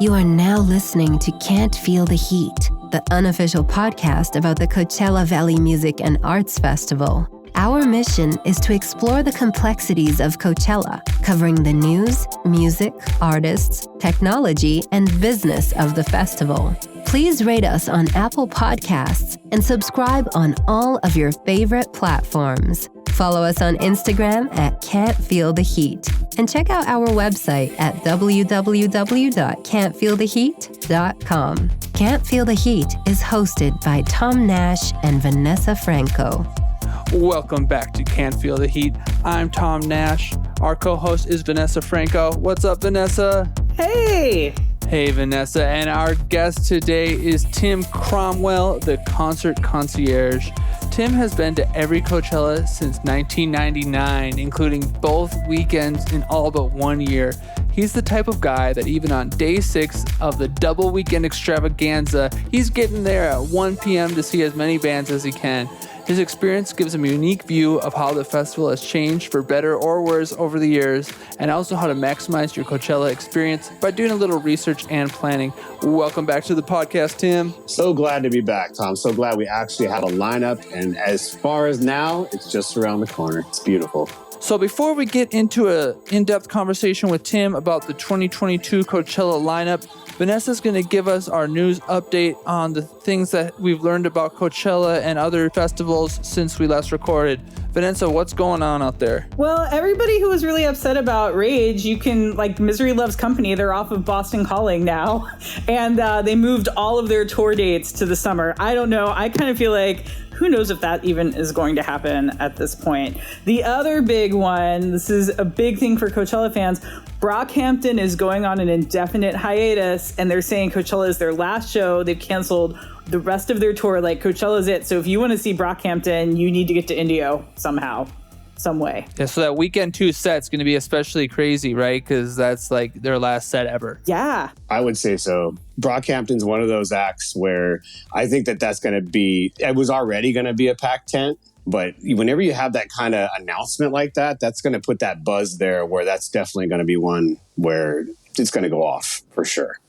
You are now listening to Can't Feel the Heat, the unofficial podcast about the Coachella Valley Music and Arts Festival. Our mission is to explore the complexities of Coachella, covering the news, music, artists, technology, and business of the festival. Please rate us on Apple Podcasts and subscribe on all of your favorite platforms. Follow us on Instagram at Can't Feel the Heat and check out our website at www.can'tfeeltheheat.com. Can't Feel the Heat is hosted by Tom Nash and Vanessa Franco. Welcome back to Can't Feel the Heat. I'm Tom Nash. Our co-host is Vanessa Franco. What's up, Vanessa? Hey! Hey, Vanessa. And our guest today is Tim Cromwell, the concert concierge. Tim has been to every Coachella since 1999, including both weekends in all but 1 year. He's the type of guy that even on day 6 of the double weekend extravaganza, he's getting there at 1 p.m. to see as many bands as he can. His experience gives him a unique view of how the festival has changed for better or worse over the years, and also how to maximize your Coachella experience by doing a little research and planning. Welcome back to the podcast, Tim. So glad to be back, Tom. So glad we actually had a lineup, and as far as now, it's just around the corner. It's beautiful. So before we get into an in-depth conversation with Tim about the 2022 Coachella lineup, Vanessa's going to give us our news update on the things that we've learned about Coachella and other festivals since we last recorded. Vanessa, what's going on out there? Well, everybody who was really upset about Rage, you can, like, Misery Loves Company, they're off of Boston Calling now. And they moved all of their tour dates to the summer. I don't know. I kind of feel like, who knows if that even is going to happen at this point. The other big one, this is a big thing for Coachella fans, BROCKHAMPTON is going on an indefinite hiatus, and they're saying Coachella is their last show. They've canceled the rest of their tour. Like, Coachella's it. So if you want to see BROCKHAMPTON, you need to get to Indio somehow, some way. Yeah, so that weekend 2 set's going to be especially crazy, right? Because that's like their last set ever. Yeah. I would say so. Brockhampton's one of those acts where I think that that's going to be, it was already going to be a packed tent. But whenever you have that kind of announcement like that, that's going to put that buzz there where that's definitely going to be one where it's going to go off for sure.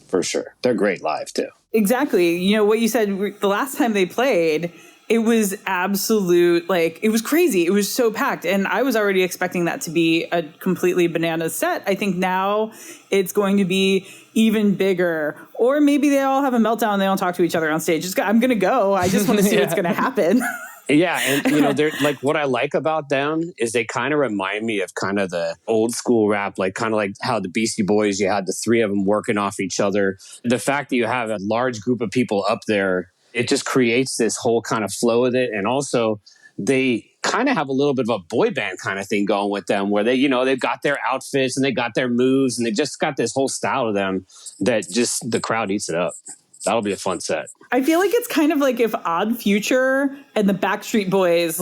For sure. They're great live too. Exactly. You know, what you said, the last time they played, it was absolute, like, it was crazy. It was so packed. And I was already expecting that to be a completely bananas set. I think now it's going to be even bigger. Or maybe they all have a meltdown and they don't talk to each other on stage. I'm going to go. I just want to see what's going to happen. Yeah, and you know, they're like, what I like about them is they kind of remind me of kind of the old school rap, like kind of like how the Beastie Boys, you had the 3 of them working off each other. The fact that you have a large group of people up there, it just creates this whole kind of flow with it. And also they kind of have a little bit of a boy band kind of thing going with them where they, you know, they've got their outfits and they got their moves and they just got this whole style to them that just the crowd eats it up. That'll be a fun set. I feel like it's kind of like if Odd Future and the Backstreet Boys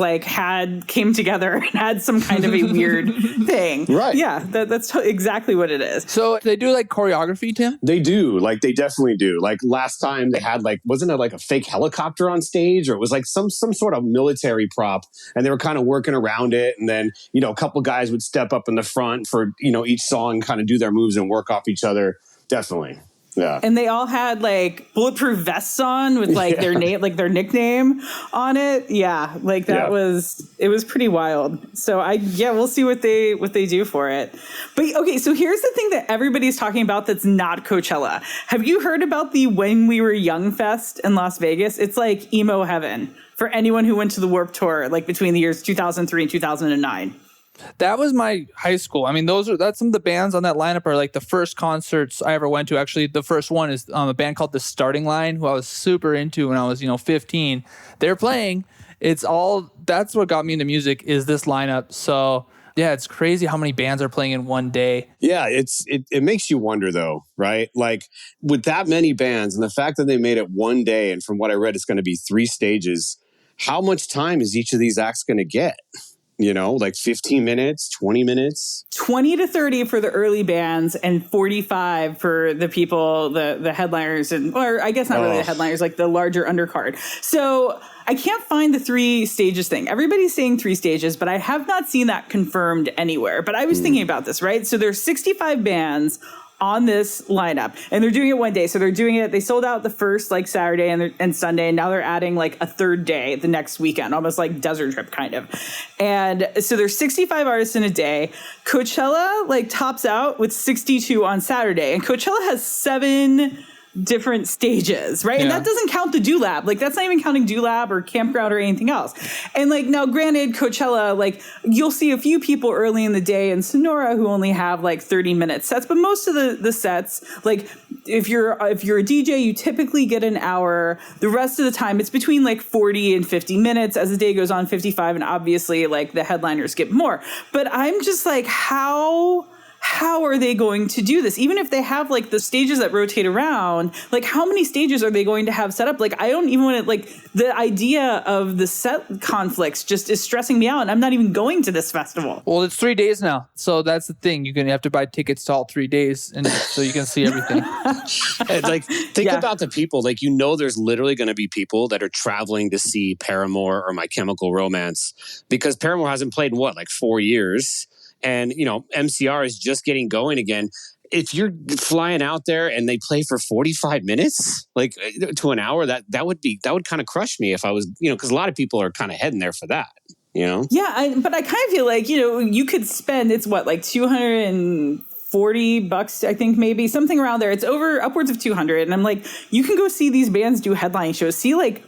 came together and had some kind of a weird thing. Right. Yeah, that's exactly what it is. So they do like choreography, Tim? They do. Like they definitely do. Like last time they had wasn't it like a fake helicopter on stage, or it was like some sort of military prop and they were kind of working around it. And then, you know, a couple guys would step up in the front for, you know, each song, kind of do their moves and work off each other. Definitely. Yeah. And they all had like bulletproof vests on with like their name, like their nickname on it. Yeah. Like it was pretty wild. So we'll see what they do for it. But okay, so here's the thing that everybody's talking about that's not Coachella. Have you heard about the When We Were Young Fest in Las Vegas? It's like emo heaven for anyone who went to the Warped Tour, like between the years 2003 and 2009. That was my high school. I mean, that's some of the bands on that lineup are like the first concerts I ever went to. Actually, the first one is a band called The Starting Line, who I was super into when I was, 15. They're playing. That's what got me into music is this lineup. So yeah, it's crazy how many bands are playing in one day. Yeah, it makes you wonder though, right? Like with that many bands and the fact that they made it one day, and from what I read, it's going to be 3 stages. How much time is each of these acts going to get? You know, like 15 minutes, 20 minutes? 20 to 30 for the early bands and 45 for the people, the headliners, or I guess not really the headliners, like the larger undercard. So I can't find the 3 stages thing. Everybody's saying 3 stages, but I have not seen that confirmed anywhere. But I was thinking about this, right? So there's 65 bands on this lineup, and they're doing it one day. So they sold out the first like Saturday and Sunday, and now they're adding like a third day the next weekend, almost like desert trip kind of. And so there's 65 artists in a day. Coachella like tops out with 62 on Saturday, and Coachella has 7 different stages, right? Yeah. And that doesn't count the Do Lab. Like, that's not even counting Do Lab or Campground or anything else. And like, now granted, Coachella, like, you'll see a few people early in the day in Sonora who only have like 30-minute sets, but most of the sets, like, if you're a DJ, you typically get an hour. The rest of the time, it's between like 40 and 50 minutes. As the day goes on, 55, and obviously like the headliners get more. But I'm just like, how are they going to do this? Even if they have like the stages that rotate around, like how many stages are they going to have set up? Like, I don't even want to, like, the idea of the set conflicts just is stressing me out, and I'm not even going to this festival. Well, it's 3 days now. So that's the thing. You're going to have to buy tickets to all 3 days, and so you can see everything. And like, think about the people, like, there's literally going to be people that are traveling to see Paramore or My Chemical Romance because Paramore hasn't played in like 4 years. And, MCR is just getting going again. If you're flying out there and they play for 45 minutes, like to an hour, that would kind of crush me if I was, because a lot of people are kind of heading there for that, Yeah, but I kind of feel like, you could spend, it's what, like $240, I think, maybe something around there. It's upwards of 200. And I'm like, you can go see these bands do headline shows.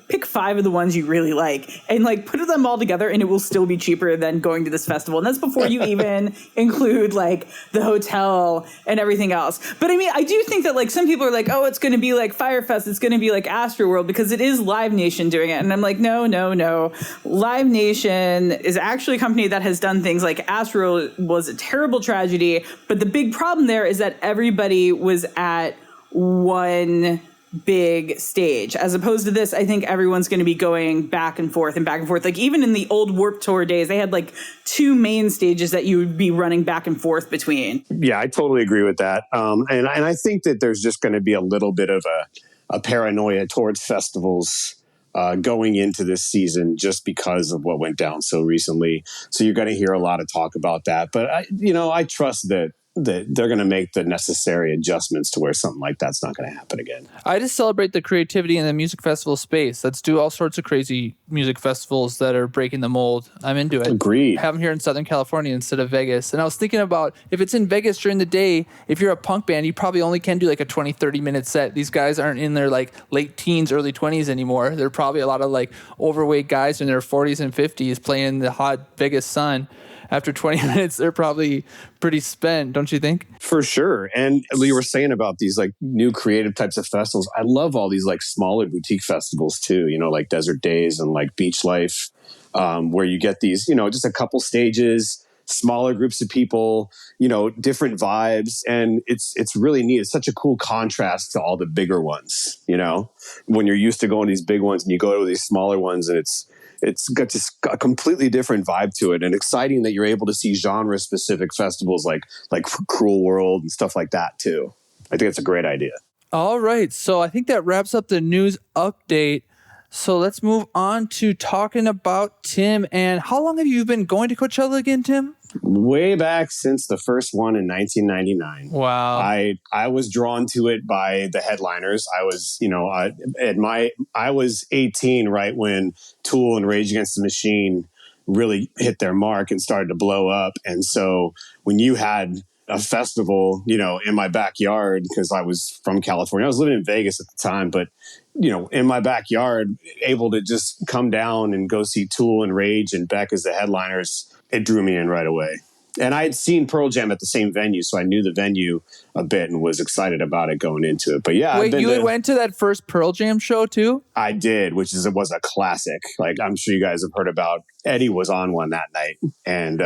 Pick 5 of the ones you really like and like put them all together, and it will still be cheaper than going to this festival. And that's before you even include like the hotel and everything else. But I mean, I do think that like some people are like, oh, it's going to be like Firefest. It's going to be like Astroworld because it is Live Nation doing it. And I'm like, no. Live Nation is actually a company that has done things like Astroworld was a terrible tragedy, but the big problem there is that everybody was at one big stage. As opposed to this, I think everyone's going to be going back and forth. Like, even in the old Warped Tour days, they had like 2 main stages that you would be running back and forth between. Yeah, I totally agree with that. And I think that there's just going to be a little bit of a paranoia towards festivals going into this season just because of what went down so recently. So you're going to hear a lot of talk about that. But I trust that they're going to make the necessary adjustments to where something like that's not going to happen again. I just celebrate the creativity in the music festival space. Let's do all sorts of crazy music festivals that are breaking the mold. I'm into it. Agreed. Have them here in Southern California instead of Vegas. And I was thinking about, if it's in Vegas during the day, if you're a punk band, you probably only can do like a 20, 30-minute set. These guys aren't in their like late teens, early 20s anymore. They're probably a lot of like overweight guys in their 40s and 50s playing the hot Vegas sun. After 20 minutes, they're probably pretty spent, don't you think? For sure. And you were saying about these like new creative types of festivals. I love all these like smaller boutique festivals too, like Desert Days and like Beach Life, where you get these, just a couple stages, smaller groups of people, different vibes. And it's really neat. It's such a cool contrast to all the bigger ones, when you're used to going to these big ones and you go to these smaller ones, and it's got just a completely different vibe to it, and exciting that you're able to see genre-specific festivals like Cruel World and stuff like that too. I think it's a great idea. All right, so I think that wraps up the news update. So let's move on to talking about Tim. And how long have you been going to Coachella again, Tim? Way back since the first one in 1999. Wow. I was drawn to it by the headliners. I was, I was 18 right when Tool and Rage Against the Machine really hit their mark and started to blow up. And so when you had a festival, in my backyard, because I was from California, I was living in Vegas at the time, but in my backyard, able to just come down and go see Tool and Rage and Beck as the headliners, it drew me in right away. And I had seen Pearl Jam at the same venue, so I knew the venue a bit and was excited about it going into it. But yeah, wait, you went to that first Pearl Jam show too? I did, it was a classic. Like, I'm sure you guys have heard about. Eddie was on one that night, and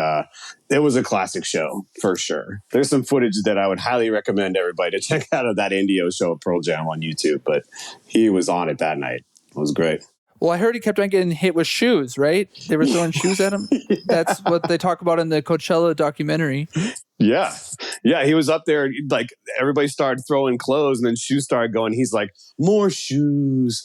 it was a classic show for sure. There's some footage that I would highly recommend everybody to check out of that Indio show of Pearl Jam on YouTube. But he was on it that night. It was great. Well, I heard he kept on getting hit with shoes, right? They were throwing shoes at him. Yeah. That's what they talk about in the Coachella documentary. Yeah. Yeah, he was up there, like, everybody started throwing clothes, and then shoes started going. He's like, more shoes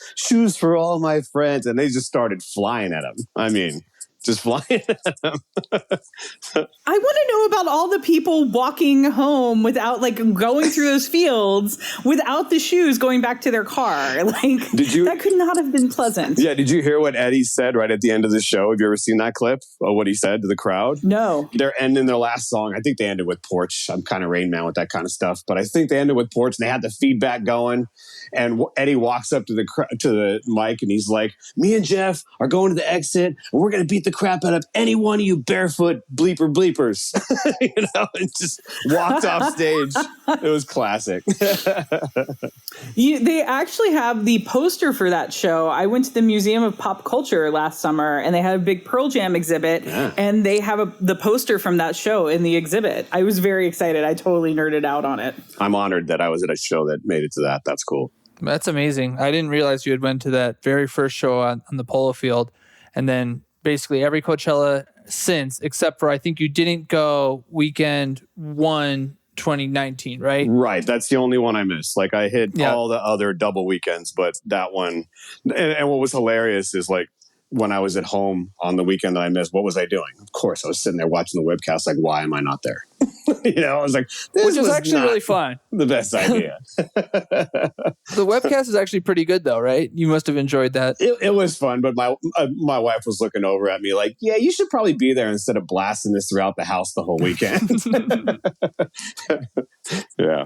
for all my friends. And they just started flying at him. I mean, just flying at them. I want to know about all the people walking home without, like, going through those fields without the shoes going back to their car. Like, that could not have been pleasant. Yeah. Did you hear what Eddie said right at the end of the show? Have you ever seen that clip of what he said to the crowd? No. They're ending their last song. I think they ended with Porch. I'm kind of Rain Man with that kind of stuff, but I think they ended with Porch and they had the feedback going. And Eddie walks up to the mic and he's like, me and Jeff are going to the exit and we're going to beat the crap out of any one of you barefoot bleepers. And just walked off stage. It was classic. They actually have the poster for that show. I went to the Museum of Pop Culture last summer and they had a big Pearl Jam exhibit and they have the poster from that show in the exhibit. I was very excited. I totally nerded out on it. I'm honored that I was at a show that made it to that. That's cool. That's amazing. I didn't realize you had went to that very first show on the polo field. And then basically every Coachella since, except for I think you didn't go weekend 1 2019, right? Right. That's the only one I missed. Like I hit all the other double weekends, but that one. And what was hilarious is like when I was at home on the weekend that I missed, what was I doing? Of course, I was sitting there watching the webcast. Like, why am I not there? I was like, which is actually really fun. The best idea. The webcast is actually pretty good though, right? You must have enjoyed that. It was fun, but my wife was looking over at me like, yeah, you should probably be there instead of blasting this throughout the house the whole weekend. Yeah.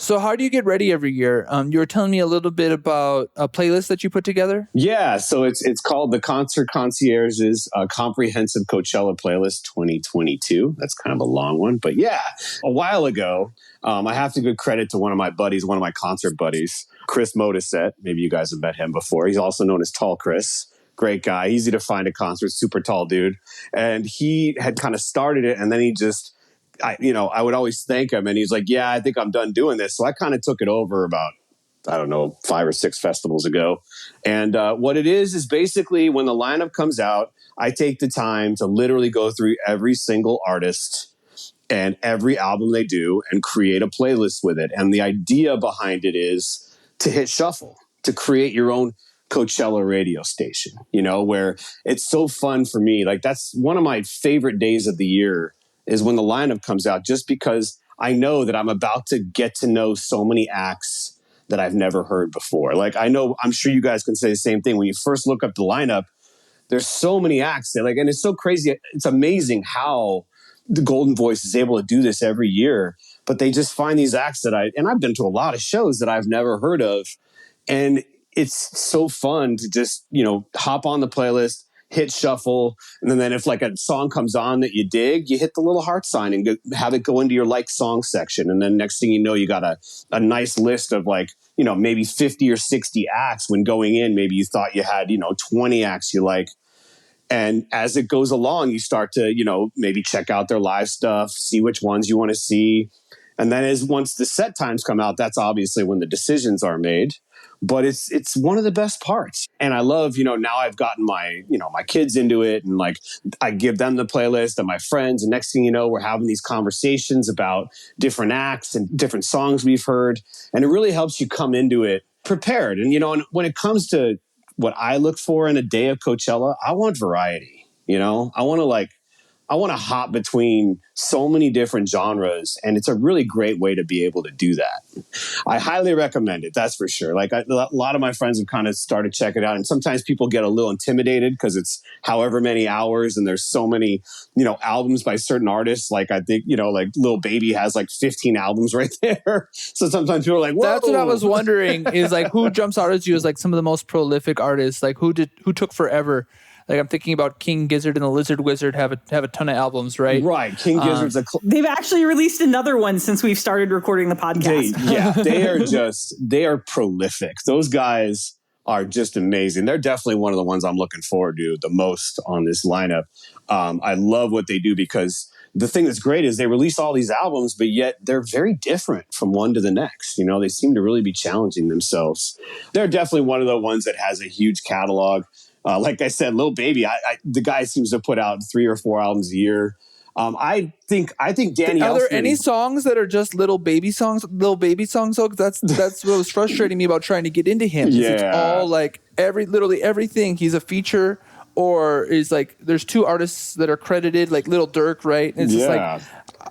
So how do you get ready every year? You were telling me a little bit about a playlist that you put together. Yeah, so it's called the Concert Concierge's Comprehensive Coachella Playlist 2022. That's kind of a long one, but yeah, a while ago, I have to give credit to one of my buddies, one of my concert buddies, Chris Modisette. Maybe you guys have met him before. He's also known as Tall Chris. Great guy, easy to find at concerts, super tall dude. And he had kind of started it, and then he just... I would always thank him and he's like, yeah, I think I'm done doing this. So I kind of took it over about, 5 or 6 festivals ago. And what it is basically when the lineup comes out, I take the time to literally go through every single artist and every album they do and create a playlist with it. And the idea behind it is to hit shuffle, to create your own Coachella radio station, where it's so fun for me. Like that's one of my favorite days of the year is when the lineup comes out, just because I know that I'm about to get to know so many acts that I've never heard before. Like I'm sure you guys can say the same thing. When you first look up the lineup, there's so many acts that and it's so crazy. It's amazing how the Golden Voice is able to do this every year, but they just find these acts that I've been to a lot of shows that I've never heard of. And it's so fun to just, hop on the playlist, hit shuffle, and then if like a song comes on that you dig, you hit the little heart sign and have it go into your like song section. And then next thing you know, you got a nice list of like, maybe 50 or 60 acts when going in. Maybe you thought you had, 20 acts you like. And as it goes along, you start to, maybe check out their live stuff, see which ones you want to see. And then once the set times come out, that's obviously when the decisions are made. But it's one of the best parts. And I love, now I've gotten my kids into it and like I give them the playlist and my friends. And next thing you know, we're having these conversations about different acts and different songs we've heard. And it really helps you come into it prepared. And, and when it comes to what I look for in a day of Coachella, I want variety. I want to hop between so many different genres, and it's a really great way to be able to do that. I highly recommend it, that's for sure. Like a lot of my friends have kind of started checking it out, and sometimes people get a little intimidated because it's however many hours, and there's so many, albums by certain artists. Like I think, like Lil Baby has like 15 albums right there. So sometimes people are like, whoa. That's what I was wondering is like who jumps out at you as like some of the most prolific artists? Like who took forever? Like I'm thinking about King Gizzard and the Lizard Wizard have a ton of albums, right? Right. King Gizzard's they've actually released another one since we've started recording the podcast. They are prolific. Those guys are just amazing. They're definitely one of the ones I'm looking forward to the most on this lineup. I love what they do because the thing that's great is they release all these albums, but yet they're very different from one to the next. They seem to really be challenging themselves. They're definitely one of the ones that has a huge catalog. Like I said, Lil Baby, the guy seems to put out 3 or 4 albums a year. I think Danny. Are there any songs that are just Lil Baby songs? So that's what was frustrating me about trying to get into him. Yeah. It's all like literally everything. He's a feature or is like there's two artists that are credited, like Lil Durk, right? And it's just like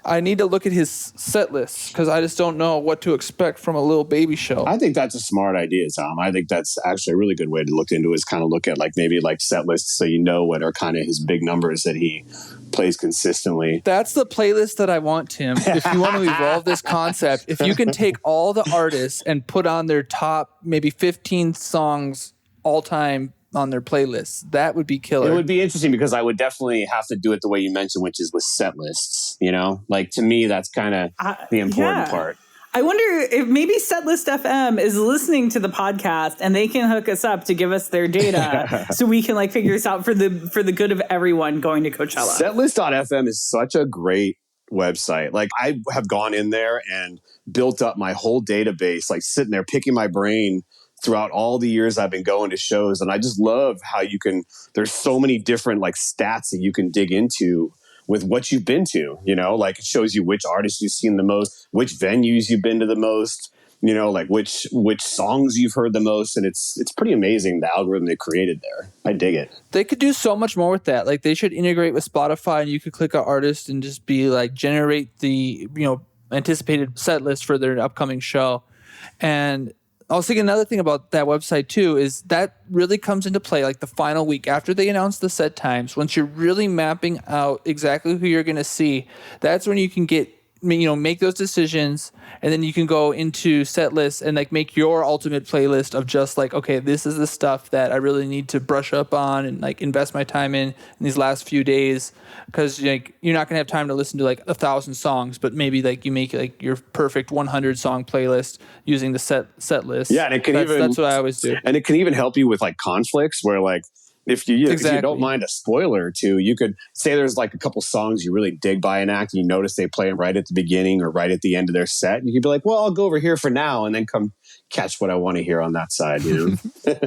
I need to look at his set list because I just don't know what to expect from a Lil Baby show. I think that's a smart idea, Tom. I think that's actually a really good way to look into it, is kind of look at like maybe like set lists so you know what are kind of his big numbers that he plays consistently. That's the playlist that I want, Tim. If you want to evolve this concept, if you can take all the artists and put on their top maybe 15 songs all time on their playlists, that would be killer. It would be interesting because I would definitely have to do it the way you mentioned, which is with set lists. You know, like to me, that's kind of the important part. I wonder if maybe Setlist FM is listening to the podcast and they can hook us up to give us their data so we can like figure this out for the good of everyone going to Coachella. Setlist.fm is such a great website. Like I have gone in there and built up my whole database, like sitting there picking my brain throughout all the years I've been going to shows. And I just love how there's so many different like stats that you can dig into with what you've been to, you know, like it shows you which artists you've seen the most, which venues you've been to the most, you know, like which songs you've heard the most. And it's pretty amazing, the algorithm they created there. I dig it. They could do so much more with that. Like they should integrate with Spotify and you could click an artist and just be like, generate the, you know, anticipated set list for their upcoming show. And I was thinking another thing about that website too is that really comes into play like the final week after they announce the set times. Once you're really mapping out exactly who you're going to see, that's when you can get, you know, make those decisions, and then you can go into set lists and like make your ultimate playlist of just like, okay, this is the stuff that I really need to brush up on and like invest my time in these last few days, because like you're not gonna have time to listen to like 1,000 songs, but maybe like you make like your perfect 100 song playlist using the set list. Yeah, and it can that's what I always do. And it can even help you with like conflicts where like if you don't mind a spoiler or two, you could say there's like a couple songs you really dig by an act and you notice they play it right at the beginning or right at the end of their set. And you could be like, well, I'll go over here for now and then come catch what I want to hear on that side, you know?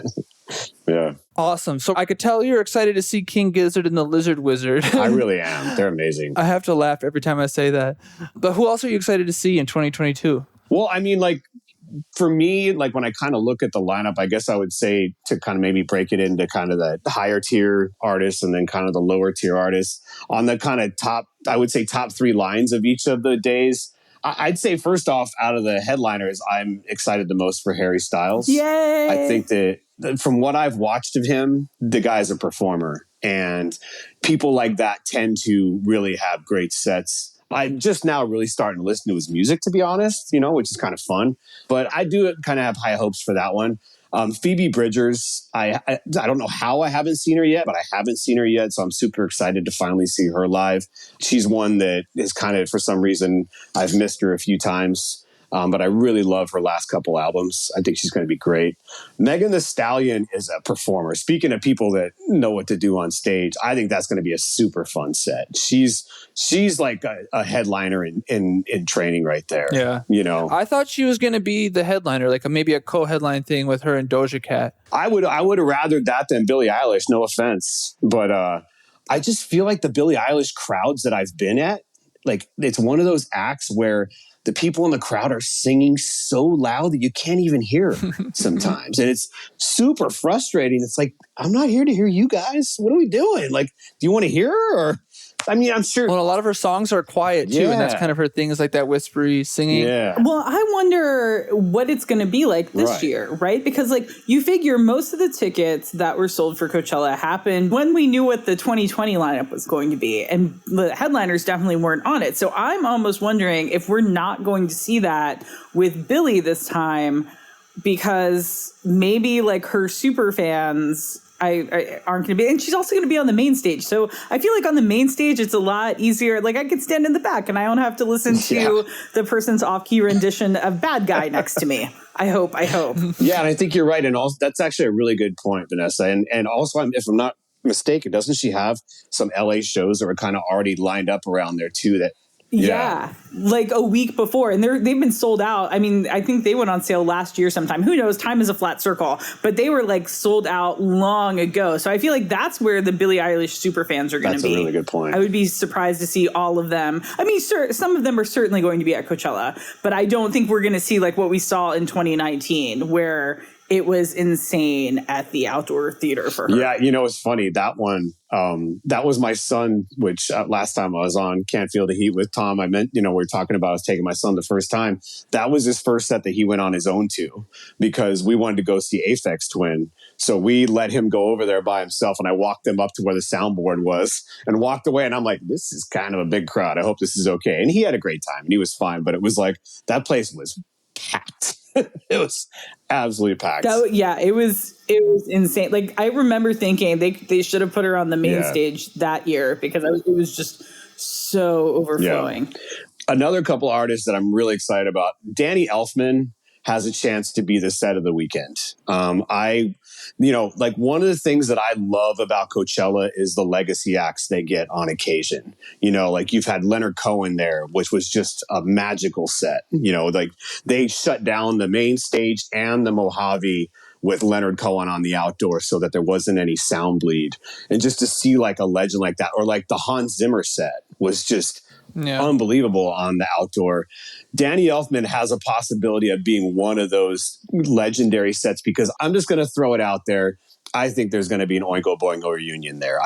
Yeah. Awesome. So I could tell you're excited to see King Gizzard and the Lizard Wizard. I really am. They're amazing. I have to laugh every time I say that. But who else are you excited to see in 2022? Well, I mean, like, for me, like when I kind of look at the lineup, I guess I would say to kind of maybe break it into kind of the higher tier artists and then kind of the lower tier artists on the kind of top, I would say top three lines of each of the days. I'd say first off, out of the headliners, I'm excited the most for Harry Styles. Yay! I think that from what I've watched of him, the guy's a performer, and people like that tend to really have great sets. I'm just now really starting to listen to his music, to be honest, you know, which is kind of fun. But I do kind of have high hopes for that one. Phoebe Bridgers, I don't know how I haven't seen her yet, but I haven't seen her yet. So I'm super excited to finally see her live. She's one that is kind of, for some reason, I've missed her a few times. But I really love her last couple albums. I think she's going to be great. Megan Thee Stallion is a performer. Speaking of people that know what to do on stage, I think that's going to be a super fun set. She's like a headliner in training right there. Yeah. You know, I thought she was going to be the headliner, like maybe a co-headline thing with her and Doja Cat. I would have rather that than Billie Eilish. No offense, but I just feel like the Billie Eilish crowds that I've been at, like it's one of those acts where the people in the crowd are singing so loud that you can't even hear sometimes. And it's super frustrating. It's like, I'm not here to hear you guys. What are we doing? Like, do you want to hear her? Or, I mean, I'm sure. Well, a lot of her songs are quiet too. Yeah. And that's kind of her thing, is like that whispery singing. Yeah. Well, I wonder what it's going to be like this year, right? Because like you figure most of the tickets that were sold for Coachella happened when we knew what the 2020 lineup was going to be. And the headliners definitely weren't on it. So I'm almost wondering if we're not going to see that with Billie this time, because maybe like her super fans I aren't going to be, and she's also going to be on the main stage. So I feel like on the main stage, it's a lot easier. Like I could stand in the back and I don't have to listen to the person's off-key rendition of Bad Guy next to me. I hope. Yeah, and I think you're right. And also, that's actually a really good point, Vanessa. And also, if I'm not mistaken, doesn't she have some LA shows that are kind of already lined up around there too? That Yeah, like a week before. And they've been sold out. I mean, I think they went on sale last year sometime. Who knows? Time is a flat circle. But they were like sold out long ago. So I feel like that's where the Billie Eilish super fans are going to be. That's a really good point. I would be surprised to see all of them. I mean, some of them are certainly going to be at Coachella. But I don't think we're going to see like what we saw in 2019, where it was insane at the outdoor theater for her. Yeah, it's funny. That one, that was my son, which last time I was on Can't Feel the Heat with Tom, I meant, we were talking about us taking my son the first time. That was his first set that he went on his own to, because we wanted to go see Aphex Twin. So we let him go over there by himself, and I walked him up to where the soundboard was and walked away. And I'm like, this is kind of a big crowd. I hope this is okay. And he had a great time and he was fine, but it was like, that place was packed. It was absolutely packed. It was insane. Like, I remember thinking they should have put her on the main stage that year, because it was just so overflowing. Yeah. Another couple artists that I'm really excited about, Danny Elfman has a chance to be the set of the weekend. One of the things that I love about Coachella is the legacy acts they get on occasion. You've had Leonard Cohen there, which was just a magical set. They shut down the main stage and the Mojave with Leonard Cohen on the outdoor so that there wasn't any sound bleed. And just to see like a legend like that, or like the Hans Zimmer set was just unbelievable on the outdoor. Danny Elfman has a possibility of being one of those legendary sets, because I'm just going to throw it out there. I think there's going to be an Oingo Boingo reunion there.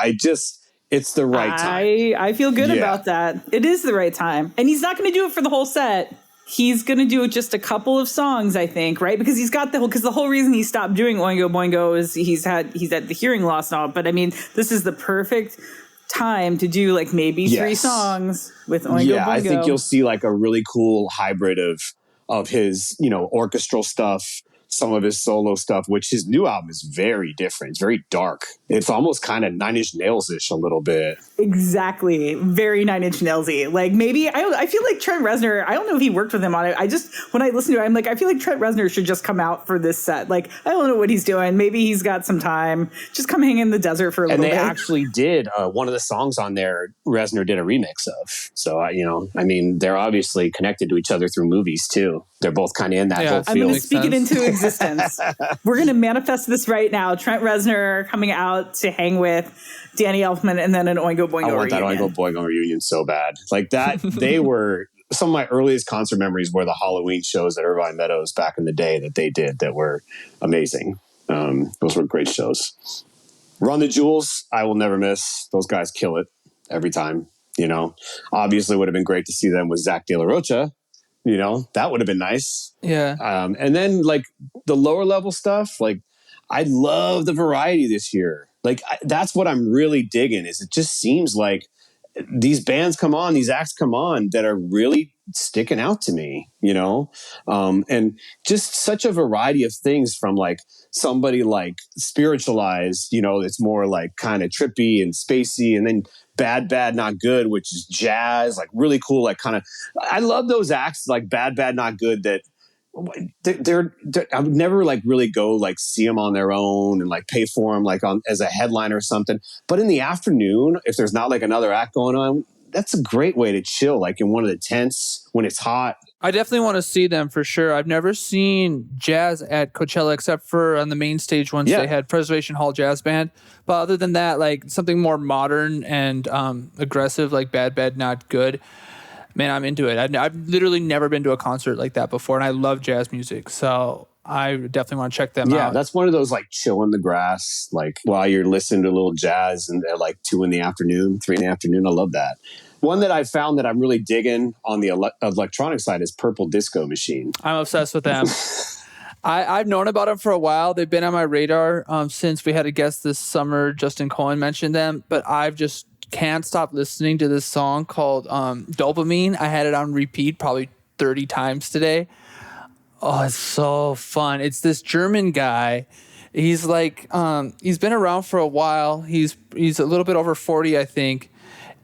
It's the right time. I feel good about that. It is the right time. And he's not going to do it for the whole set. He's going to do just a couple of songs, I think, right? Because he's got the whole reason he stopped doing Oingo Boingo is he's had the hearing loss and all. But I mean, this is the perfect time to do like maybe 3 songs with Oingo Boingo. I think you'll see like a really cool hybrid of his, orchestral stuff, some of his solo stuff, which his new album is very different. It's very dark. It's almost kind of Nine Inch Nails-ish a little bit. Exactly. Very Nine Inch Nails-y. Like maybe, I feel like Trent Reznor, I don't know if he worked with him on it. When I listen to it, I'm like, I feel like Trent Reznor should just come out for this set. Like, I don't know what he's doing. Maybe he's got some time. Just come hang in the desert for a little bit. And they actually did, one of the songs on there, Reznor did a remix of. So, they're obviously connected to each other through movies too. They're both kind of in that whole field. I'm going to speak it into existence. We're going to manifest this right now. Trent Reznor coming out to hang with Danny Elfman, and then an Oingo Boingo reunion. I want that Oingo Boingo reunion so bad. Like that, they were some of my earliest concert memories were the Halloween shows at Irvine Meadows back in the day that they did that were amazing. Those were great shows. Run the Jewels, I will never miss. Those guys kill it every time. Obviously would have been great to see them with Zach De La Rocha. That would have been nice. Yeah. And then like the lower level stuff, like I love the variety this year. Like that's what I'm really digging is it just seems like these bands come on, these acts come on that are really sticking out to me, and just such a variety of things from like somebody like Spiritualized, it's more like kind of trippy and spacey, and then Bad Bad Not Good, which is jazz, like really cool, like kind of, I love those acts like Bad Bad Not Good that they're I would never like really go like see them on their own and like pay for them like on as a headliner or something. But in the afternoon, if there's not like another act going on, that's a great way to chill, like in one of the tents when it's hot. I definitely want to see them for sure. I've never seen jazz at Coachella except for on the main stage once they had Preservation Hall Jazz Band. But other than that, like something more modern and aggressive, like Bad Bad Not Good. Man, I'm into it. I've literally never been to a concert like that before, and I love jazz music. So I definitely want to check them out. Yeah, that's one of those like chill in the grass, like while you're listening to a little jazz and at like 2 in the afternoon, 3 in the afternoon. I love that. One that I found that I'm really digging on the electronic side is Purple Disco Machine. I'm obsessed with them. I've known about them for a while. They've been on my radar since we had a guest this summer. Justin Cohen mentioned them, but I've just can't stop listening to this song called Dopamine. I had it on repeat probably 30 times today. Oh, it's so fun. It's this German guy. He's like, he's been around for a while. He's a little bit over 40, I think.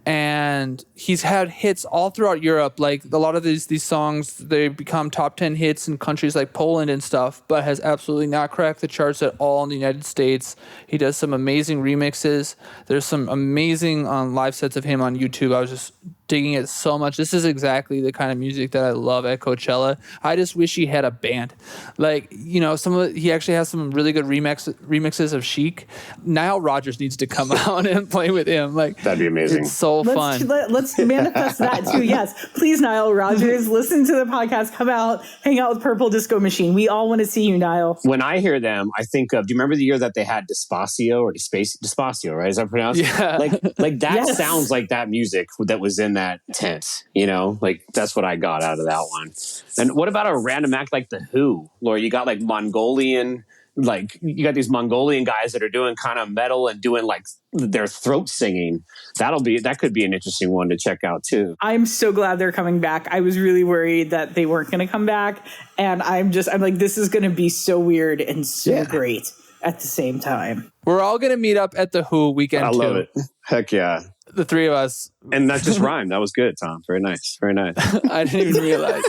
And he's had hits all throughout Europe. Like a lot of these songs, they become top 10 hits in countries like Poland and stuff, but has absolutely not cracked the charts at all in the United States. He does some amazing remixes. There's some amazing live sets of him on YouTube. I was just digging it so much. This is exactly the kind of music that I love at Coachella. I just wish he had a band. Like, you know, he actually has some really good remixes of Chic. Nile Rodgers needs to come out and play with him. Like, that'd be amazing. It's so fun. Let's manifest that too. Yes, please, Nile Rodgers, listen to the podcast. Come out, hang out with Purple Disco Machine. We all want to see you, Nile. When I hear them, I think of, do you remember the year that they had Despacio or Despacio, right? Is that pronounced? Yeah. Like that sounds like that music that was in that tent, you know? Like that's what I got out of that one. And what about a random act like The Who? Laura, you got like Mongolian, like you got these Mongolian guys that are doing kind of metal and doing like their throat singing. That could be an interesting one to check out too. I'm so glad they're coming back. I was really worried that they weren't going to come back. And I'm like, this is going to be so weird and so great at the same time. We're all going to meet up at the Who weekend. I love it. Heck yeah. The three of us. And that just rhymed. That was good, Tom. Very nice. Very nice. I didn't even realize.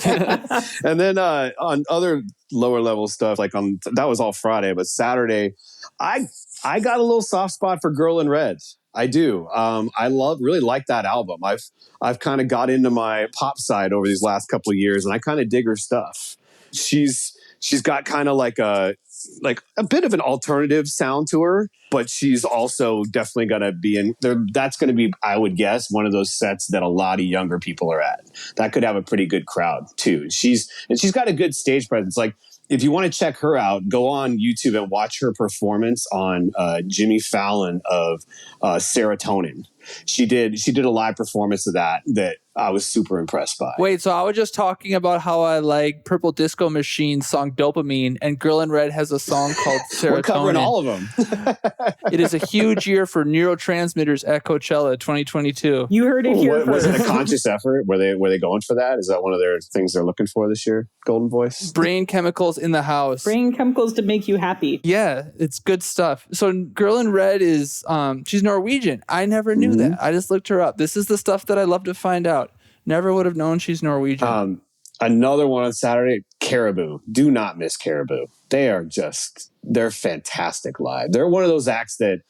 And then on other lower level stuff, like that was all Friday, but Saturday, I got a little soft spot for Girl in Red. I do. I really like that album. I've kind of got into my pop side over these last couple of years, and I kind of dig her stuff. She's got kind of like a bit of an alternative sound to her, but she's also definitely going to be in there. That's going to be, I would guess, one of those sets that a lot of younger people are at. That could have a pretty good crowd too. She's got a good stage presence. Like, if you want to check her out, go on YouTube and watch her performance on Jimmy Fallon of Serotonin. She did a live performance of that I was super impressed by. Wait, so I was just talking about how I like Purple Disco Machine's song Dopamine, and Girl in Red has a song called Serotonin. We're covering all of them. It is a huge year for neurotransmitters at Coachella 2022. You heard it here Was first. it a conscious effort? Were they going for that? Is that one of their things they're looking for this year? Golden Voice? Brain chemicals in the house. Brain chemicals to make you happy. Yeah, it's good stuff. So Girl in Red is, she's Norwegian. I never knew that. I just looked her up. This is the stuff that I love to find out. Never would have known she's Norwegian. Another one on Saturday, Caribou. Do not miss Caribou. They're fantastic live. They're one of those acts that,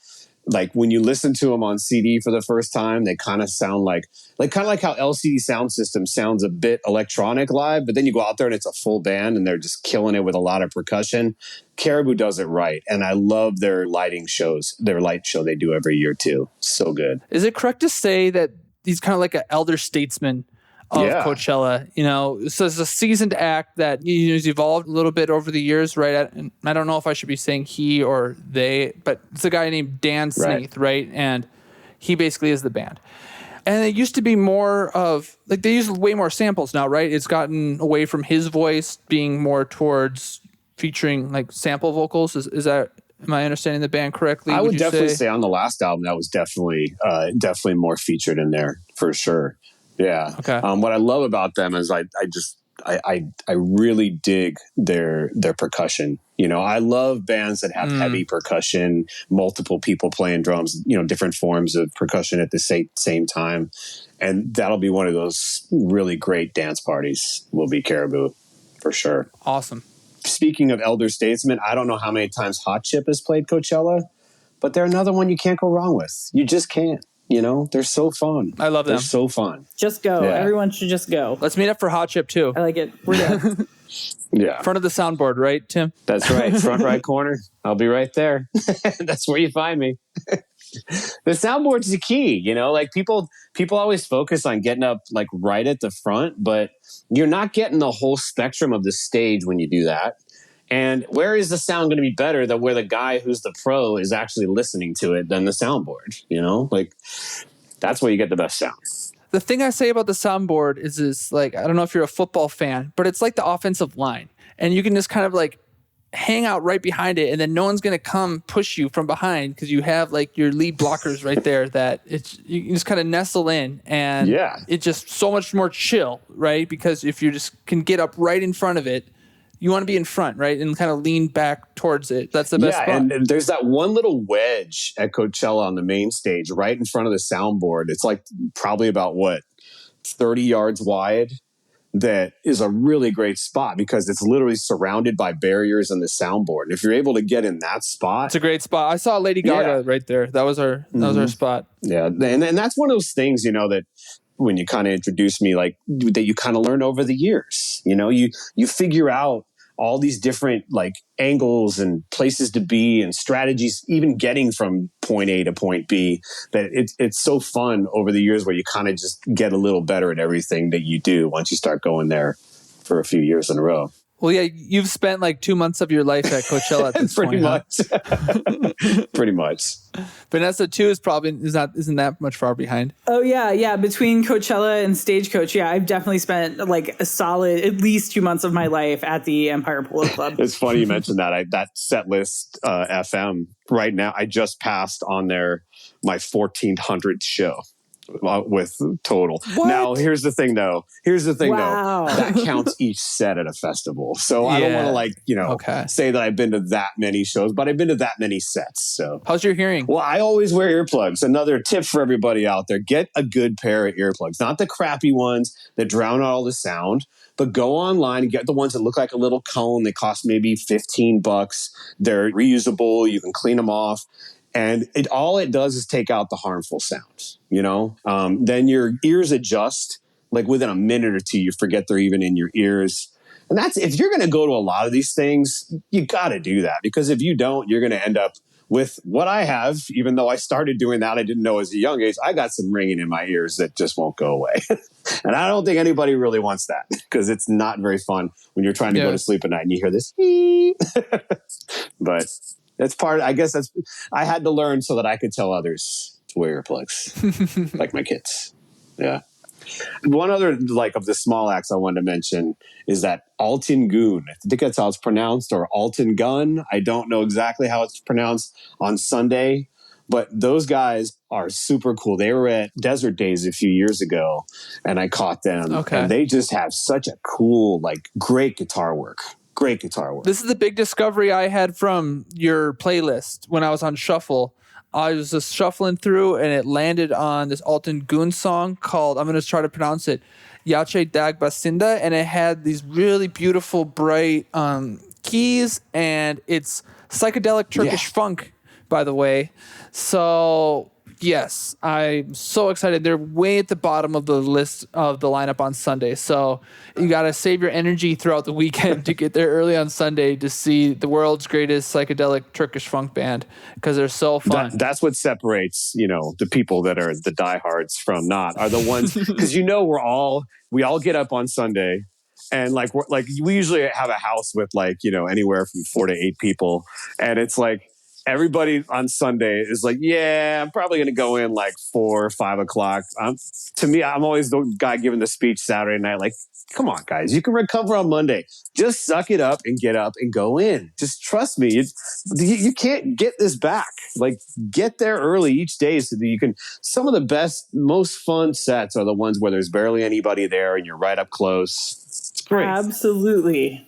like, when you listen to them on CD for the first time, they kind of sound like how LCD Sound System sounds a bit electronic live, but then you go out there and it's a full band and they're just killing it with a lot of percussion. Caribou does it right. And I love their light show they do every year too. So good. Is it correct to say that he's kind of like an elder statesman of Coachella? You know, so it's a seasoned act that he's evolved a little bit over the years, right? And I don't know if I should be saying he or they, but it's a guy named Dan Sneath, right? And he basically is the band. And it used to be more of, like, they use way more samples now, right? It's gotten away from his voice being more towards featuring like sample vocals. Is that, am I understanding the band correctly? I would definitely say on the last album that was definitely more featured in there for sure. Yeah. Okay. What I love about them is I really dig their percussion. You know, I love bands that have heavy percussion, multiple people playing drums, you know, different forms of percussion at the same time. And that'll be one of those really great dance parties, will be Caribou for sure. Awesome. Speaking of elder statesmen, I don't know how many times Hot Chip has played Coachella, but they're another one you can't go wrong with. You just can't. You know, they're so fun. I love them. They're so fun. Just go. Yeah. Everyone should just go. Let's meet up for Hot Chip too. I like it. We're done. Yeah. Front of the soundboard, right, Tim? That's right. Front right corner. I'll be right there. That's where you find me. The soundboard's the key, you know, like people always focus on getting up like right at the front, but you're not getting the whole spectrum of the stage when you do that. And where is the sound going to be better than where the guy who's the pro is actually listening to it than the soundboard, you know? Like, that's where you get the best sound. The thing I say about the soundboard is like, I don't know if you're a football fan, but it's like the offensive line. And you can just kind of like hang out right behind it, and then no one's going to come push you from behind because you have like your lead blockers right there that you can just kind of nestle in, and it's just so much more chill, right? Because if you just can get up right in front of it, you want to be in front, right? And kind of lean back towards it. That's the best spot. And there's that one little wedge at Coachella on the main stage right in front of the soundboard. It's like probably about 30 yards wide. That is a really great spot because it's literally surrounded by barriers in the soundboard. And if you're able to get in that spot, it's a great spot. I saw Lady Gaga right there. That was our spot. Yeah. And that's one of those things, you know, that when you kind of introduced me, like that you kind of learn over the years. You figure out all these different like angles and places to be and strategies, even getting from point A to point B, that it's so fun over the years where you kind of just get a little better at everything that you do once you start going there for a few years in a row. Well, yeah, you've spent like 2 months of your life at Coachella at this Pretty point. much. Pretty much. Vanessa 2 isn't that much far behind. Oh yeah. Between Coachella and Stagecoach, yeah, I've definitely spent like a solid at least 2 months of my life at the Empire Polo Club. It's funny you mentioned that. That set list FM right now. I just passed on there my 1400th show with total. What? Now here's the thing though. Wow. That counts each set at a festival. So I don't want to say that I've been to that many shows, but I've been to that many sets. So how's your hearing? Well, I always wear earplugs. Another tip for everybody out there: get a good pair of earplugs, not the crappy ones that drown out all the sound. But go online and get the ones that look like a little cone. They cost maybe $15. They're reusable. You can clean them off. And all it does is take out the harmful sounds, Then your ears adjust. Like within a minute or two, you forget they're even in your ears. And that's, if you're going to go to a lot of these things, you got to do that. Because if you don't, you're going to end up with what I have. Even though I started doing that, I didn't know as a young age, I got some ringing in my ears that just won't go away. And I don't think anybody really wants that, because it's not very fun when you're trying to go to sleep at night and you hear this. But that's I had to learn so that I could tell others to wear earplugs, like my kids. Yeah. One other, like, of the small acts I wanted to mention is that Alton Goon. I think that's how it's pronounced, or Alton Gun. I don't know exactly how it's pronounced on Sunday, but those guys are super cool. They were at Desert Days a few years ago, and I caught them. Okay. And they just have such a cool, like, great guitar work. Great guitar work. This is the big discovery I had from your playlist when I was on Shuffle. I was just shuffling through and it landed on this Alton Goon song called, I'm going to try to pronounce it, Yache Dag Basinda. And it had these really beautiful, bright keys, and it's psychedelic Turkish funk, by the way. So, yes, I'm so excited. They're way at the bottom of the list of the lineup on Sunday. So you got to save your energy throughout the weekend to get there early on Sunday to see the world's greatest psychedelic Turkish funk band, because they're so fun. That's what separates, the people that are the diehards from not, are the ones, because we all get up on Sunday, and we usually have a house with anywhere from 4 to 8 people, and it's like, everybody on Sunday is like, yeah, I'm probably going to go in like 4 or 5 o'clock. To me, I'm always the guy giving the speech Saturday night. Like, come on, guys, you can recover on Monday. Just suck it up and get up and go in. Just trust me. You can't get this back. Like, get there early each day so that you can. Some of the best, most fun sets are the ones where there's barely anybody there and you're right up close. It's great. Absolutely.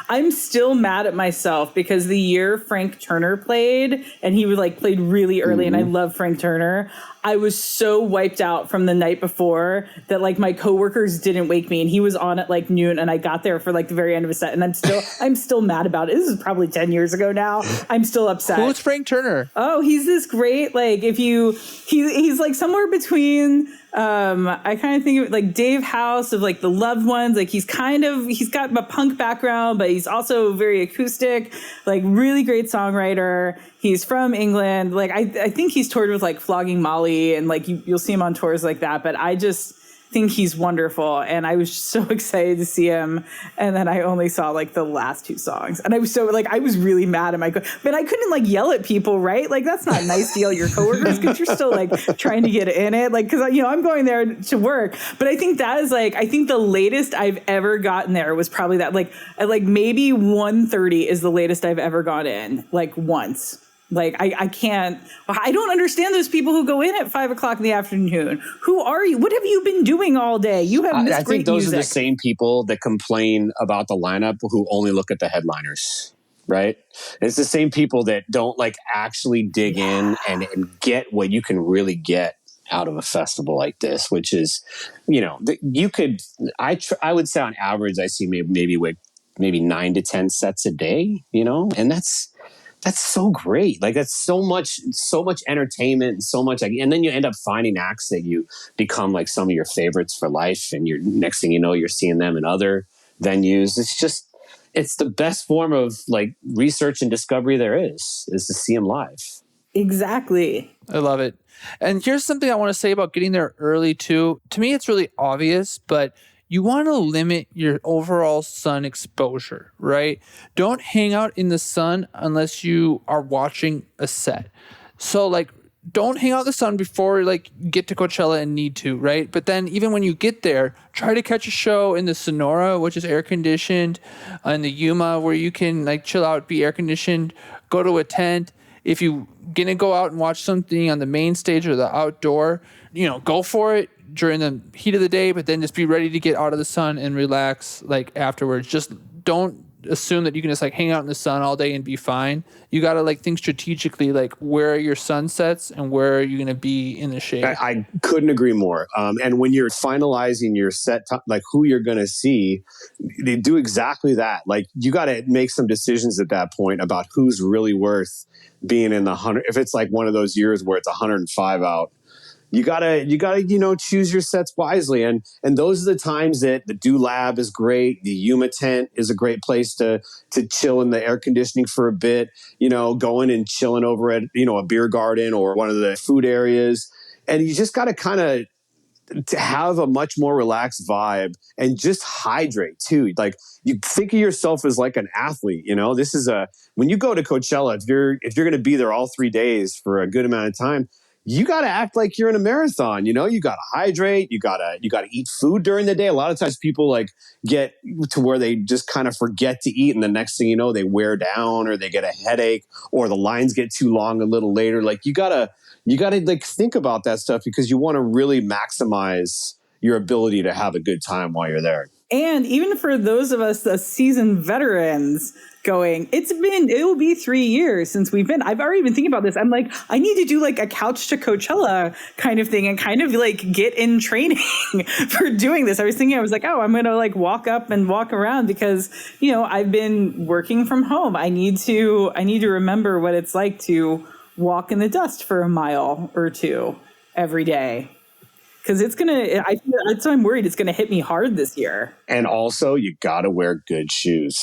I'm still mad at myself because the year Frank Turner played, and he played really early, and I love Frank Turner, I was so wiped out from the night before that my coworkers didn't wake me, and he was on at noon, and I got there for the very end of his set, and I'm still mad about it. This is probably 10 years ago now. I'm still upset. Who's Frank Turner? Oh, he's this great, he's somewhere between I kind of think of it Dave House of the Loved Ones. He's got a punk background, but he's also very acoustic, really great songwriter. He's from England. I think he's toured with Flogging Molly, and you'll see him on tours like that. But I just think he's wonderful, and I was so excited to see him. And then I only saw the last 2 songs, and I was so I was really mad at but I couldn't yell at people, right? That's not nice to yell at your coworkers because you're still trying to get in it, because I'm going there to work. But I think that is I think the latest I've ever gotten there was probably that at maybe 1:30 is the latest I've ever gone in once. I don't understand those people who go in at 5 o'clock in the afternoon. Who are you? What have you been doing all day? You have missed great music. I think those are the same people that complain about the lineup who only look at the headliners, right? It's the same people that don't actually dig in and get what you can really get out of a festival like this, which is, I would say on average, I see maybe 9 to 10 sets a day, and That's so great. Like that's so much entertainment and so much, like, and then you end up finding acts that you become like some of your favorites for life. And you're next thing you know, you're seeing them in other venues. It's the best form of like research and discovery there is to see them live. Exactly. I love it. And here's something I want to say about getting there early too. To me, it's really obvious, but you want to limit your overall sun exposure, right? Don't hang out in the sun unless you are watching a set. So like, don't hang out in the sun before like get to Coachella and need to, right? But then even when you get there, try to catch a show in the Sonora, which is air conditioned, in the Yuma where you can like chill out, be air conditioned, go to a tent. If you gonna go out and watch something on the main stage or the outdoor, go for it during the heat of the day, but then just be ready to get out of the sun and relax like afterwards. Just don't assume that you can just like hang out in the sun all day and be fine. You got to like think strategically, like where are your sunsets and where are you going to be in the shade. I couldn't agree more. And when you're finalizing your set, like who you're going to see, they do exactly that. Like you got to make some decisions at that point about who's really worth being in the 100. If it's like one of those years where it's 105 out, you gotta, choose your sets wisely. And those are the times that the Do Lab is great. The Yuma tent is a great place to chill in the air conditioning for a bit, going and chilling over at, a beer garden or one of the food areas. And you just got to kind of to have a much more relaxed vibe and just hydrate too. Like you think of yourself as like an athlete, this is when you go to Coachella, if you're going to be there all 3 days for a good amount of time, you got to act like you're in a marathon. You got to hydrate. You got to eat food during the day. A lot of times people like get to where they just kind of forget to eat. And the next thing you know, they wear down or they get a headache or the lines get too long a little later. Like you got to like think about that stuff because you want to really maximize your ability to have a good time while you're there. And even for those of us, the seasoned veterans going, it will be 3 years since we've been. I've already been thinking about this. I'm like, I need to do like a couch to Coachella kind of thing and kind of like get in training for doing this. I was like, I'm going to like walk up and walk around because, I've been working from home. I need to remember what it's like to walk in the dust for a mile or two every day. Because I'm worried it's going to hit me hard this year. And also, you got to wear good shoes.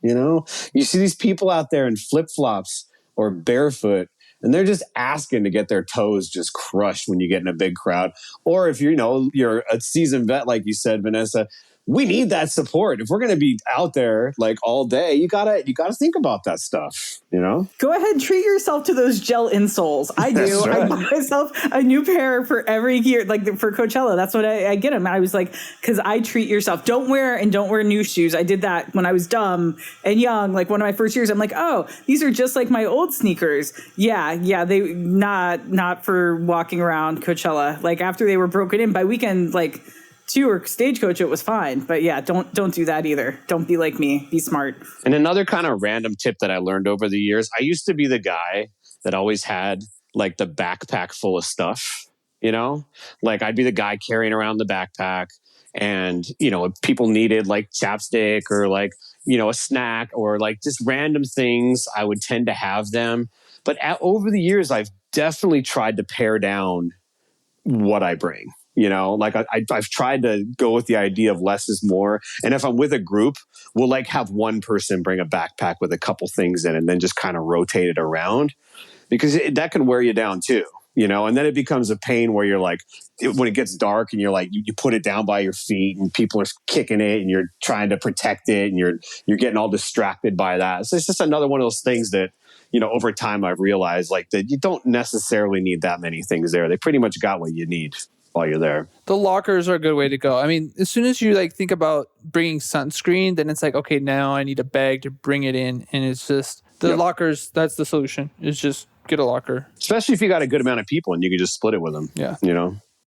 You see these people out there in flip-flops or barefoot, and they're just asking to get their toes just crushed when you get in a big crowd. Or if you're a seasoned vet, like you said, Vanessa, we need that support. If we're going to be out there like all day, you gotta think about that stuff, Go ahead, treat yourself to those gel insoles. I do. Right. I buy myself a new pair for every year, like for Coachella. That's what I get them. I was like, because I treat yourself. Don't wear new shoes. I did that when I was dumb and young. Like one of my first years, I'm like, oh, these are just like my old sneakers. Yeah. They not for walking around Coachella. Like after they were broken in by weekend, like 2 or Stagecoach, it was fine. But yeah, don't do that either. Don't be like me. Be smart. And another kind of random tip that I learned over the years, I used to be the guy that always had like the backpack full of stuff, like I'd be the guy carrying around the backpack and, if people needed like chapstick or like, a snack or like just random things, I would tend to have them. But over the years, I've definitely tried to pare down what I bring. Like I've tried to go with the idea of less is more. And if I'm with a group, we'll like have one person bring a backpack with a couple things in it and then just kind of rotate it around because that can wear you down too, and then it becomes a pain where you're like, when it gets dark and you're like, you put it down by your feet and people are kicking it and you're trying to protect it and you're getting all distracted by that. So it's just another one of those things that, over time I've realized like that you don't necessarily need that many things there. They pretty much got what you need while you're there. The lockers are a good way to go. I mean, as soon as you like think about bringing sunscreen, then it's like, okay, now I need a bag to bring it in. And it's just the lockers. That's the solution is just get a locker. Especially if you got a good amount of people and you can just split it with them. Yeah.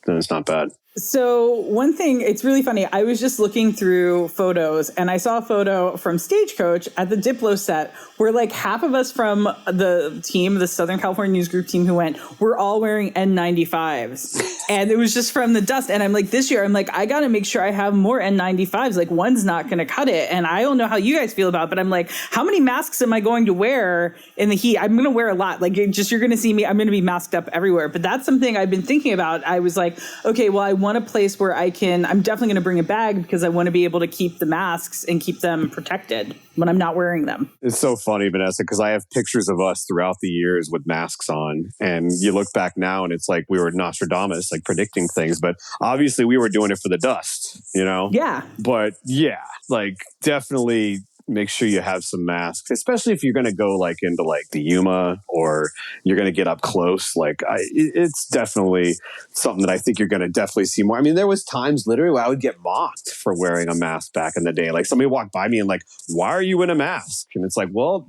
then it's not bad. So one thing, it's really funny. I was just looking through photos and I saw a photo from Stagecoach at the Diplo set where like half of us from the team, the Southern California News Group team who went, we're all wearing N95s. And it was just from the dust. And I'm like, this year, I'm like, I got to make sure I have more N95s. Like one's not going to cut it. And I don't know how you guys feel about it, but I'm like, how many masks am I going to wear in the heat? I'm going to wear a lot. Like you're going to see me. I'm going to be masked up everywhere. But that's something I've been thinking about. I was like, okay, well, I want a place where I'm definitely going to bring a bag because I want to be able to keep the masks and keep them protected when I'm not wearing them. It's so funny, Vanessa, because I have pictures of us throughout the years with masks on. And you look back now and it's like we were Nostradamus, like predicting things. But obviously we were doing it for the dust, you know? Yeah. But yeah, like definitely make sure you have some masks, especially if you're going to go like into like the Yuma or you're going to get up close. Like it's definitely something that I think you're going to definitely see more. I mean, there was times literally where I would get mocked for wearing a mask back in the day. Like somebody walked by me and like, why are you in a mask? And it's like, well,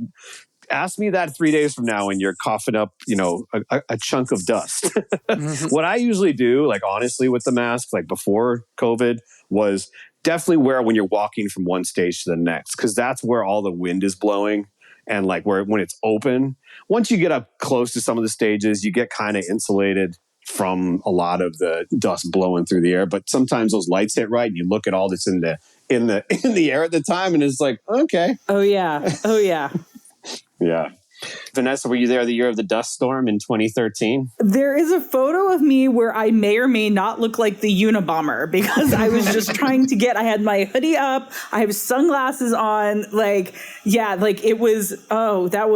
ask me that 3 days from now when you're coughing up, you know, a chunk of dust. Mm-hmm. What I usually do, like honestly with the mask, like before COVID was definitely wear it when you're walking from one stage to the next, because that's where all the wind is blowing. And like when it's open, once you get up close to some of the stages, you get kind of insulated from a lot of the dust blowing through the air. But sometimes those lights hit right and you look at all that's in the air at the time and it's like, okay. Oh yeah. Oh yeah. Yeah. Vanessa, were you there the year of the dust storm in 2013? There is a photo of me where I may or may not look like the Unabomber because I was just I had my hoodie up, I have sunglasses on, like, yeah, like it was, that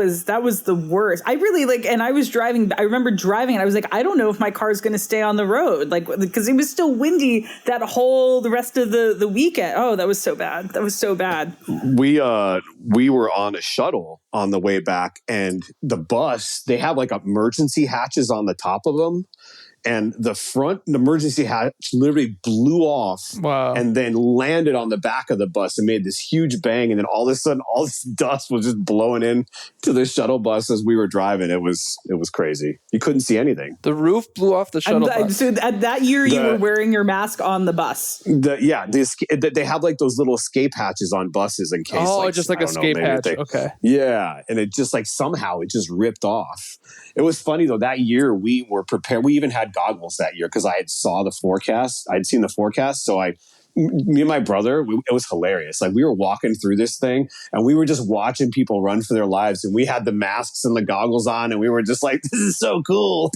was the worst. I really and I remember driving and I was like, I don't know if my car is going to stay on the road, like, because it was still windy the rest of the weekend. Oh, that was so bad. That was so bad. We were on a shuttle on the way back, and the bus, they have like emergency hatches on the top of them. And the emergency hatch literally blew off. Wow. And then landed on the back of the bus and made this huge bang. And then all of a sudden, all this dust was just blowing in to the shuttle bus as we were driving. It was crazy. You couldn't see anything. The roof blew off the shuttle bus. So that year you were wearing your mask on the bus. They have like those little escape hatches on buses in case. Oh, just like escape hatch. Okay. Yeah. And it just like somehow it just ripped off. It was funny though. That year we were prepared. We even had goggles that year because I had saw the forecast. I'd seen the forecast. So me and my brother, it was hilarious. Like we were walking through this thing and we were just watching people run for their lives. And we had the masks and the goggles on and we were just like, this is so cool.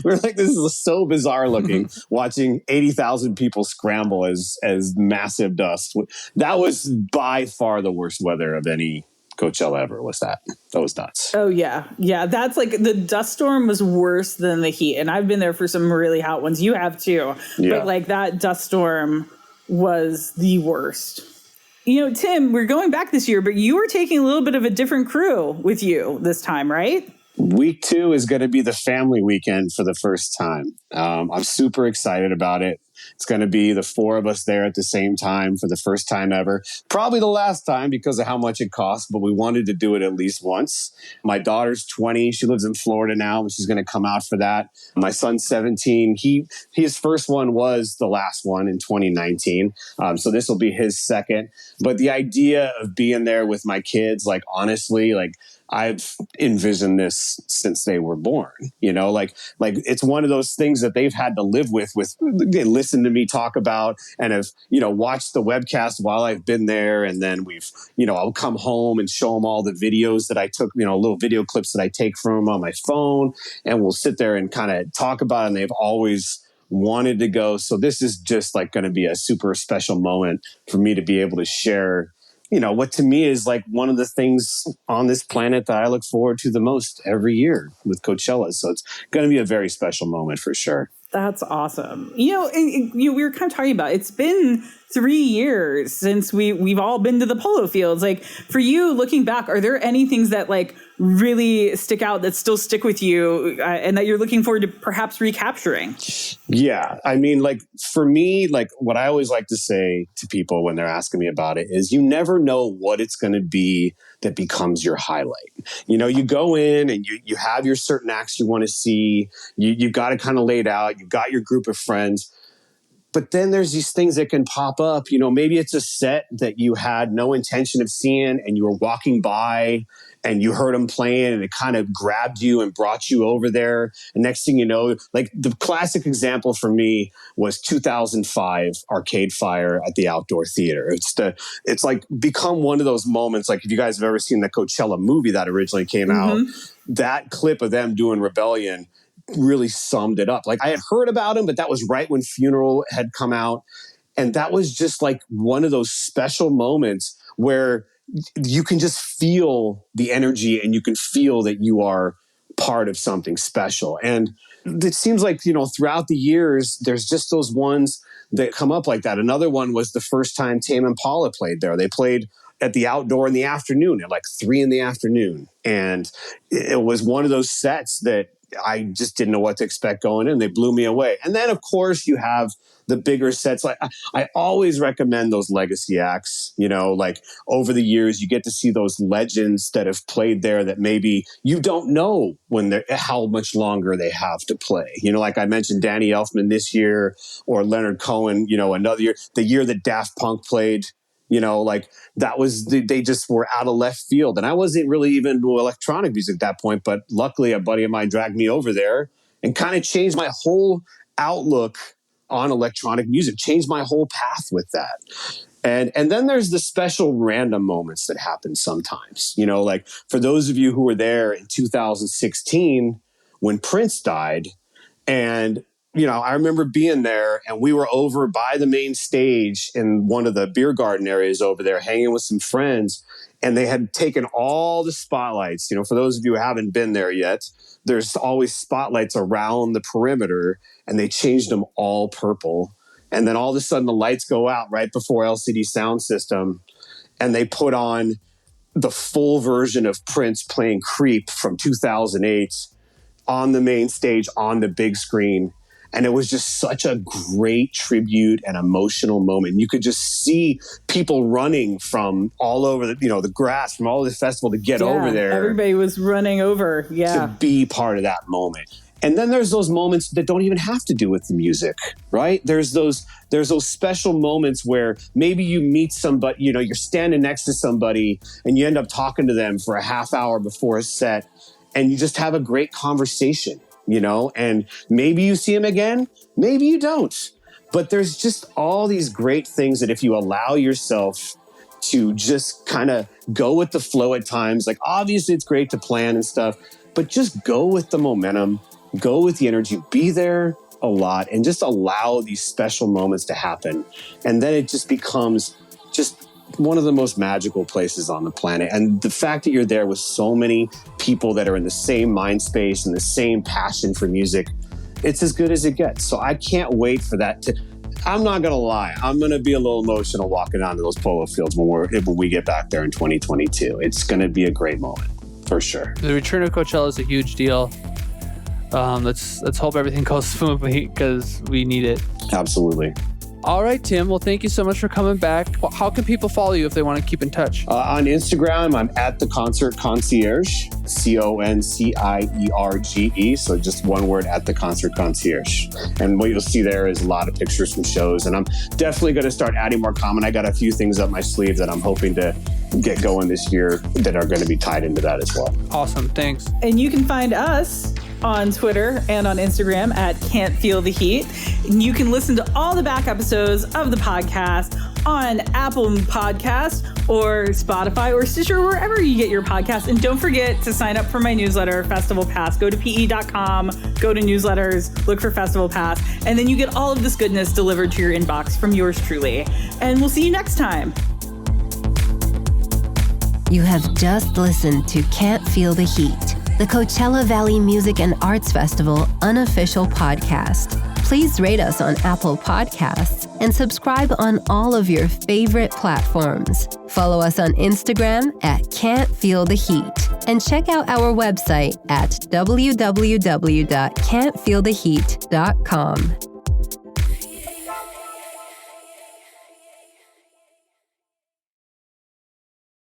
We were like, this is so bizarre looking, watching 80,000 people scramble as massive dust. That was by far the worst weather of any Coachella ever. That was nuts. Oh yeah. Yeah. That's like the dust storm was worse than the heat. And I've been there for some really hot ones. You have too. Yeah. But like that dust storm was the worst. You know, Tim, we're going back this year, but you were taking a little bit of a different crew with you this time, right? Week 2 is going to be the family weekend for the first time. I'm super excited about it. It's going to be the 4 of us there at the same time for the first time ever. Probably the last time because of how much it costs, but we wanted to do it at least once. My daughter's 20. She lives in Florida now, and she's going to come out for that. My son's 17. His first one was the last one in 2019. So this will be his second. But the idea of being there with my kids, like honestly, like I've envisioned this since they were born, you know, like it's one of those things that they've had to live with, they listen to me talk about and have, you know, watched the webcast while I've been there. And then we've, you know, I'll come home and show them all the videos that I took, you know, little video clips that I take from them on my phone. And we'll sit there and kind of talk about it. And they've always wanted to go. So this is just like going to be a super special moment for me to be able to share, you know, what to me is like one of the things on this planet that I look forward to the most every year with Coachella. So it's going to be a very special moment for sure. That's awesome. You know, we were kind of talking about, it's been 3 years since we've all been to the polo fields. Like for you looking back, are there any things that like really stick out that still stick with you and that you're looking forward to perhaps recapturing? Yeah. I mean, like for me, like what I always like to say to people when they're asking me about it is you never know what it's going to be that becomes your highlight. You know, you go in and you have your certain acts you want to see. You've got it kind of laid out. You've got your group of friends. But then there's these things that can pop up. You know, maybe it's a set that you had no intention of seeing and you were walking by and you heard them playing and it kind of grabbed you and brought you over there. And next thing you know, like the classic example for me was 2005 Arcade Fire at the Outdoor Theater. It's like become one of those moments. Like if you guys have ever seen the Coachella movie that originally came out, that clip of them doing Rebellion really summed it up. Like I had heard about him, but that was right when Funeral had come out. And that was just like one of those special moments where you can just feel the energy and you can feel that you are part of something special. And it seems like, you know, throughout the years, there's just those ones that come up like that. Another one was the first time Tame Impala played there. They played at the Outdoor in the afternoon at like 3 p.m. And it was one of those sets that I just didn't know what to expect going in. They blew me away. And then, of course, you have the bigger sets. Like I always recommend those legacy acts. You know, like over the years, you get to see those legends that have played there that maybe you don't know how much longer they have to play. You know, like I mentioned Danny Elfman this year or Leonard Cohen, you know, another year, the year that Daft Punk played. You know, like that was, they just were out of left field. And I wasn't really even into electronic music at that point, but luckily a buddy of mine dragged me over there and kind of changed my whole outlook on electronic music, changed my whole path with that. And then there's the special random moments that happen sometimes, you know, like for those of you who were there in 2016 when Prince died. And you know, I remember being there and we were over by the main stage in one of the beer garden areas over there, hanging with some friends. And they had taken all the spotlights. You know, for those of you who haven't been there yet, there's always spotlights around the perimeter and they changed them all purple. And then all of a sudden the lights go out right before LCD Sound System. And they put on the full version of Prince playing Creep from 2008 on the main stage on the big screen. And it was just such a great tribute and emotional moment. You could just see people running from all over the grass from all over the festival to get over there. Everybody was running over. Yeah. To be part of that moment. And then there's those moments that don't even have to do with the music, right? There's those special moments where maybe you meet somebody, you know, you're standing next to somebody and you end up talking to them for a half hour before a set and you just have a great conversation. You know, and maybe you see him again, maybe you don't. But there's just all these great things that if you allow yourself to just kind of go with the flow at times, like obviously it's great to plan and stuff, but just go with the momentum, go with the energy, be there a lot and just allow these special moments to happen. And then it just becomes just one of the most magical places on the planet. And the fact that you're there with so many people that are in the same mind space and the same passion for music, it's as good as it gets. So I can't wait for that I'm not going to lie. I'm going to be a little emotional walking onto those polo fields when we get back there in 2022. It's going to be a great moment for sure. The return of Coachella is a huge deal. Let's hope everything goes smoothly because we need it. Absolutely. All right, Tim. Well, thank you so much for coming back. How can people follow you if they want to keep in touch? On Instagram, I'm at the Concert Concierge, CONCIERGE. So just one word, at the Concert Concierge. And what you'll see there is a lot of pictures from shows. And I'm definitely going to start adding more comment. I got a few things up my sleeve that I'm hoping to get going this year that are going to be tied into that as well. Awesome. Thanks. And you can find us on Twitter and on Instagram at Can't Feel the Heat. And you can listen to all the back episodes of the podcast on Apple Podcast or Spotify or Stitcher, wherever you get your podcasts. And don't forget to sign up for my newsletter, Festival Pass. Go to pe.com, go to newsletters, look for Festival Pass, and then you get all of this goodness delivered to your inbox from yours truly. And we'll see you next time. You have just listened to Can't Feel the Heat, the Coachella Valley Music and Arts Festival unofficial podcast. Please rate us on Apple Podcasts and subscribe on all of your favorite platforms. Follow us on Instagram at Can't Feel the Heat And check out our website at www.can'tfeeltheheat.com.